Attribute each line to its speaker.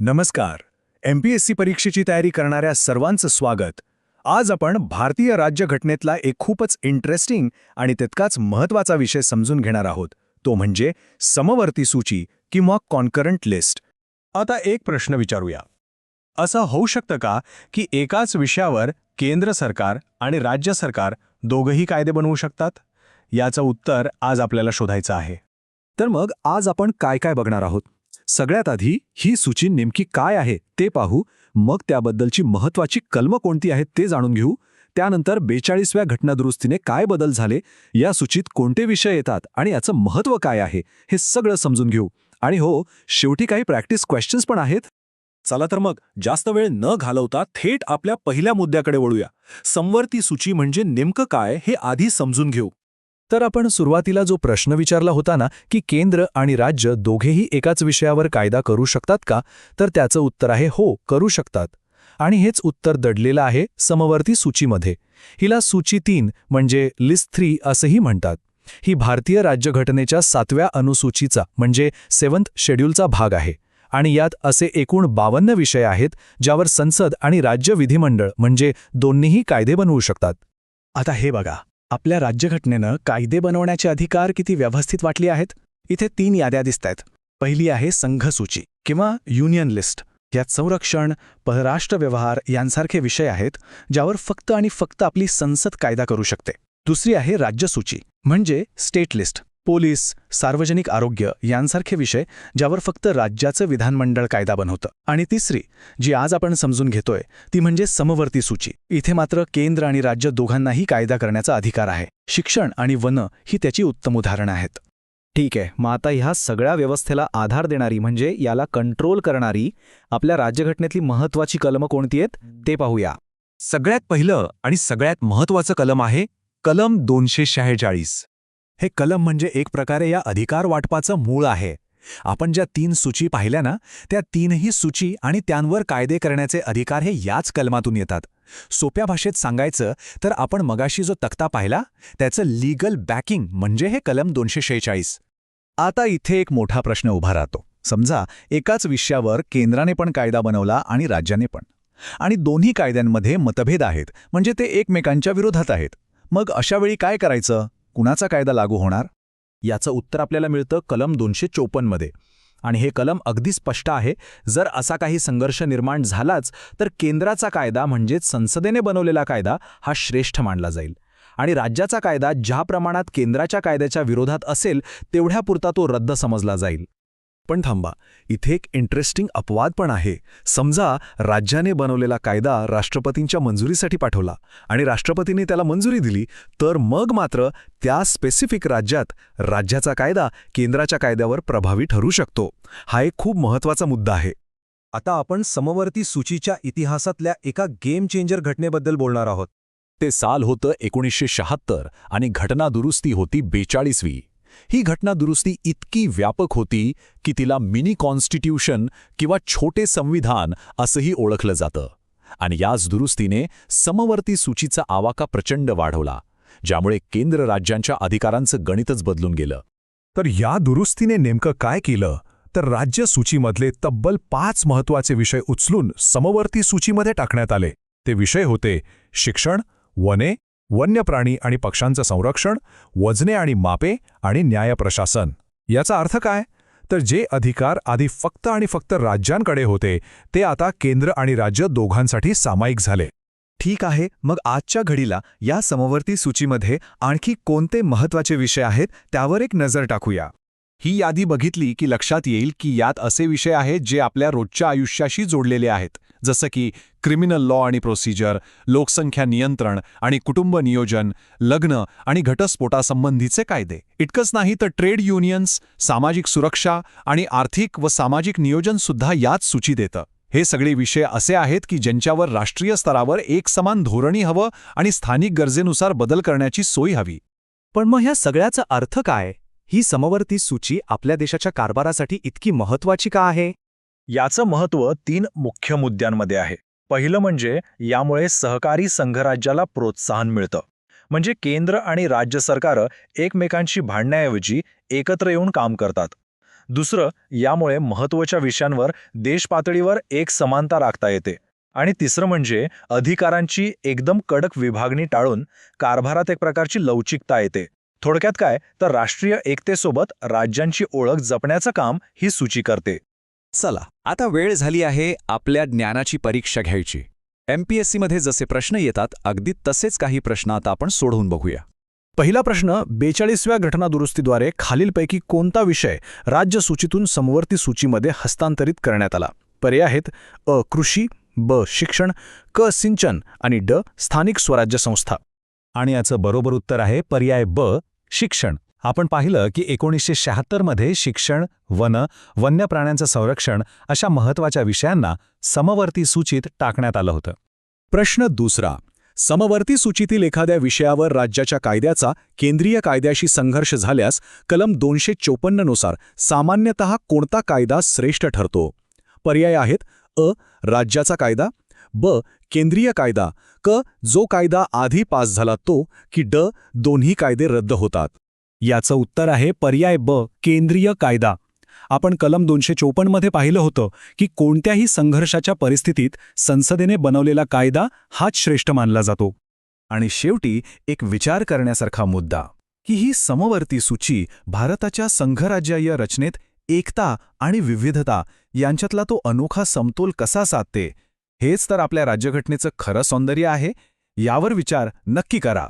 Speaker 1: नमस्कार. MPSC परीक्षेची तयारी करणाऱ्या सर्वांचं स्वागत. आज आपण भारतीय राज्यघटनेतला एक खूपच इंटरेस्टिंग आणि तितकाच महत्त्वाचा विषय समजून घेणार आहोत. तो म्हणजे समवर्ती सूची किंवा कॉन्करंट लिस्ट. आता एक प्रश्न विचारूया. असं होऊ शकतं का की एकाच विषयावर केंद्र सरकार आणि राज्य सरकार दोघंही कायदे बनवू शकतात? याचं उत्तर आज आपल्याला शोधायचं आहे.
Speaker 2: तर मग आज आपण काय काय बघणार आहोत? सगळ्यात आधी ही सूची नेमकी काय आहे ते पाहू, मग त्याबद्दलची महत्त्वाची कलमं कोणती आहेत ते जाणून घेऊ. त्यानंतर 42व्या घटनादुरुस्तीने काय बदल झाले, या सूचीत कोणते विषय येतात आणि याचं महत्त्व काय आहे हे सगळं समजून घेऊ. आणि हो, शेवटी काही प्रॅक्टिस क्वेश्चन्स पण आहेत.
Speaker 1: चला तर मग जास्त वेळ न घालवता थेट आपल्या पहिल्या मुद्द्याकडे वळूया. समवर्ती सूची म्हणजे नेमकं काय हे आधी समजून घेऊ.
Speaker 2: तर आपण सुरुवातीला जो प्रश्न विचारला होता ना, की केंद्र आणि राज्य दोघेही एकाच विषयावर कायदा करू शकतात का, तर त्याचं उत्तर आहे हो, करू शकतात. आणि हेच उत्तर दडलेलं आहे समवर्ती सूचीमध्ये. हिला सूची 3 म्हणजे लिस्ट 3 असंही म्हणतात. ही भारतीय राज्यघटनेच्या 7व्या अनुसूचीचा म्हणजे 7th शेड्यूलचा भाग आहे. आणि यात असे एकूण 52 विषय आहेत ज्यावर संसद आणि राज्य विधिमंडळ म्हणजे दोन्हीही कायदे बनवू शकतात.
Speaker 1: आता हे बघा, आपल्या राज्यघटनेनं कायदे बनवण्याचे अधिकार किती व्यवस्थित वाटली आहेत. इथे 3 याद्या दिसतायत. पहिली आहे संघसूची किंवा युनियन लिस्ट. यात संरक्षण, परराष्ट्र व्यवहार यांसारखे विषय आहेत ज्यावर फक्त आणि फक्त आपली संसद कायदा करू शकते. दुसरी आहे राज्यसूची म्हणजे स्टेट लिस्ट. पोलीस, सार्वजनिक आरोग्य यांसारखे विषय ज्यावर फक्त राज्याचं विधानमंडळ कायदा बनवतं. आणि तिसरी, जी आज आपण समजून घेतोय, ती म्हणजे समवर्ती सूची. इथे मात्र केंद्र आणि राज्य दोघांनाही कायदा करण्याचा अधिकार आहे. शिक्षण आणि वन ही त्याची उत्तम उदाहरणं आहेत.
Speaker 2: ठीक आहे, मग आता ह्या सगळ्या व्यवस्थेला आधार देणारी म्हणजे याला कंट्रोल करणारी आपल्या राज्यघटनेतली महत्त्वाची कलमं कोणती आहेत ते पाहूया.
Speaker 1: सगळ्यात पहिलं आणि सगळ्यात महत्त्वाचं कलम आहे कलम 246. हे कलम म्हणजे एक प्रकारे या अधिकार वाटपाचं मूळ आहे. आपण ज्या 3 सूची पाहिल्या ना, त्या 3ही सूची आणि त्यांवर कायदे करण्याचे अधिकार हे याच कलमातून येतात. सोप्या भाषेत सांगायचं तर आपण मगाशी जो तक्ता पाहिला त्याचं लीगल बॅकिंग म्हणजे हे कलम 246. आता इथे एक मोठा प्रश्न उभा राहतो. समजा एकाच विषयावर केंद्राने पण कायदा बनवला आणि राज्याने पण, आणि दोन्ही कायद्यांमध्ये मतभेद आहेत, म्हणजे ते एकमेकांच्या विरोधात आहेत. मग अशा वेळी काय करायचं? कुणाचा कायदा लागू होणार? याचं उत्तर आपल्याला मिळतं कलम 254 मध्ये. आणि हे कलम अगदी स्पष्ट आहे. जर असा काही संघर्ष निर्माण झालाच तर केंद्राचा कायदा म्हणजेच संसदेने बनवलेला कायदा हा श्रेष्ठ मानला जाईल. आणि राज्याचा कायदा ज्या प्रमाणात केंद्राच्या कायद्याच्या विरोधात असेल तेवढ्यापुरता तो रद्द समजला जाईल. पण थांबा, इथे एक इंटरेस्टिंग अपवाद पण आहे. समजा राज्याने बनवलेला कायदा राष्ट्रपतींच्या मंजुरीसाठी पाठवला आणि राष्ट्रपतींनी त्याला मंजुरी दिली, तर मग मात्र त्या स्पेसिफिक राज्यात राज्याचा कायदा केंद्राच्या कायद्यावर प्रभावी ठरू शकतो. हा एक खूप महत्त्वाचा मुद्दा आहे. आता आपण समवर्ती सूचीच्या इतिहासातल्या एका गेम चेंजर घटनेबद्दल बोलणार आहोत. ते साल होतं 1976 आणि घटना दुरुस्ती होती 42वी. ही घटना दुरुस्ती इतकी व्यापक होती की तिला मिनी कॉन्स्टिट्यूशन किंवा छोटे संविधान असंही ओळखलं जातं. आणि याच दुरुस्तीने समवर्ती सूचीचा आवाका प्रचंड वाढवला, ज्यामुळे केंद्र राज्यांच्या अधिकारांचं गणितच बदलून गेलं. तर या दुरुस्तीने नेमकं काय केलं तर राज्य सूचीमधले तब्बल 5 महत्त्वाचे विषय उचलून समवर्ती सूचीमध्ये टाकण्यात आले. ते विषय होते शिक्षण, वने, वन्य प्राणी आणि पक्ष्यांचं संरक्षण, वजने आणि मापे आणि न्याय प्रशासन. याचा अर्थ काय? तर जे अधिकार आधी फक्त आणि फक्त राज्यांकडे होते ते आता केंद्र आणि राज्य दोघांसाठी सामायिक झाले. ठीक आहे, मग आजच्या घडीला या समवर्ती सूचीमध्ये आणखी कोणते महत्त्वाचे विषय आहेत त्यावर एक नजर टाकूया. ही यादी बघितली की लक्षात येईल की यात असे विषय आहेत जे आपल्या रोजच्या आयुष्याशी जोडलेले आहेत, जसं की क्रिमिनल लॉ आणि प्रोसिजर, लोकसंख्या नियंत्रण आणि कुटुंब नियोजन, लग्न आणि घटस्फोटासंबंधीचे कायदे. इतकंच नाही तर ट्रेड युनियन्स, सामाजिक सुरक्षा आणि आर्थिक व सामाजिक नियोजनसुद्धा याच सूचीत येतं. हे सगळे विषय असे आहेत की ज्यांच्यावर राष्ट्रीय स्तरावर एक समान धोरणी हवं आणि स्थानिक गरजेनुसार बदल करण्याची सोय हवी.
Speaker 2: पण मग ह्या सगळ्याचा अर्थ काय? ही समवर्ती सूची आपल्या देशाच्या कारभारासाठी इतकी महत्त्वाची का आहे?
Speaker 1: याचं महत्त्व 3 मुख्य मुद्द्यांमध्ये आहे. पहिलं म्हणजे यामुळे सहकारी संघराज्याला प्रोत्साहन मिळतं. म्हणजे केंद्र आणि राज्य सरकारं एकमेकांशी भांडण्याऐवजी एकत्र येऊन काम करतात.
Speaker 2: दुसरं, यामुळे महत्त्वाच्या विषयांवर देशपातळीवर एक समानता राखता येते. आणि तिसरं म्हणजे अधिकारांची एकदम कडक विभागणी टाळून कारभारात एक प्रकारची लवचिकता येते. थोडक्यात काय, तर राष्ट्रीय एकतेसोबत राज्यांची ओळख जपण्याचं काम ही सूची करते.
Speaker 1: चला, आता वेळ झाली आहे आपल्या ज्ञानाची परीक्षा घ्यायची. MPSC मध्ये जसे प्रश्न येतात अगदी तसेच काही प्रश्न आता आपण सोडवून बघूया.
Speaker 2: पहिला प्रश्न, 42व्या घटनादुरुस्तीद्वारे खालीलपैकी कोणता विषय राज्य सूचीतून समवर्ती सूचीमध्ये हस्तांतरित करण्यात आला? पर्याय आहेत अ. कृषी, ब. शिक्षण, क. सिंचन आणि ड. स्थानिक स्वराज्य संस्था.
Speaker 1: आणि याचं बरोबर उत्तर आहे पर्याय ब. शिक्षण. आपण पाहिलं की 1976 मध्ये शिक्षण, वन्य प्राण्यांचं संरक्षण अशा महत्त्वाच्या विषयांना समवर्ती सूचीत टाकण्यात आलं होतं. प्रश्न दुसरा, समवर्ती सूचीतील एखाद्या विषयावर राज्याच्या कायद्याचा केंद्रीय कायद्याशी संघर्ष झाल्यास कलम 254 नुसार सामान्यतः कोणता कायदा श्रेष्ठ ठरतो? पर्याय आहेत अ. राज्याचा कायदा, ब. केंद्रीय कायदा, क. जो कायदा आधी पास झाला तो, की ड. दोन्ही कायदे रद्द होतात. याचं उत्तर आहे पर्याय ब. केंद्रीय कायदा. आपण कलम 254 मध्ये पाहिलं होतं की कोणत्याही संघर्षाच्या परिस्थितीत संसदेने बनवलेला कायदा हाच श्रेष्ठ मानला जातो. आणि शेवटी एक विचार करण्यासारखा मुद्दा, की ही समवर्ती सूची भारताच्या संघराज्यीय रचनेत एकता आणि विविधता यांच्यातला तो अनोखा समतोल कसा साधते, हेच तर आपल्या राज्यघटनेचं खरं सौंदर्य आहे. यावर विचार नक्की करा.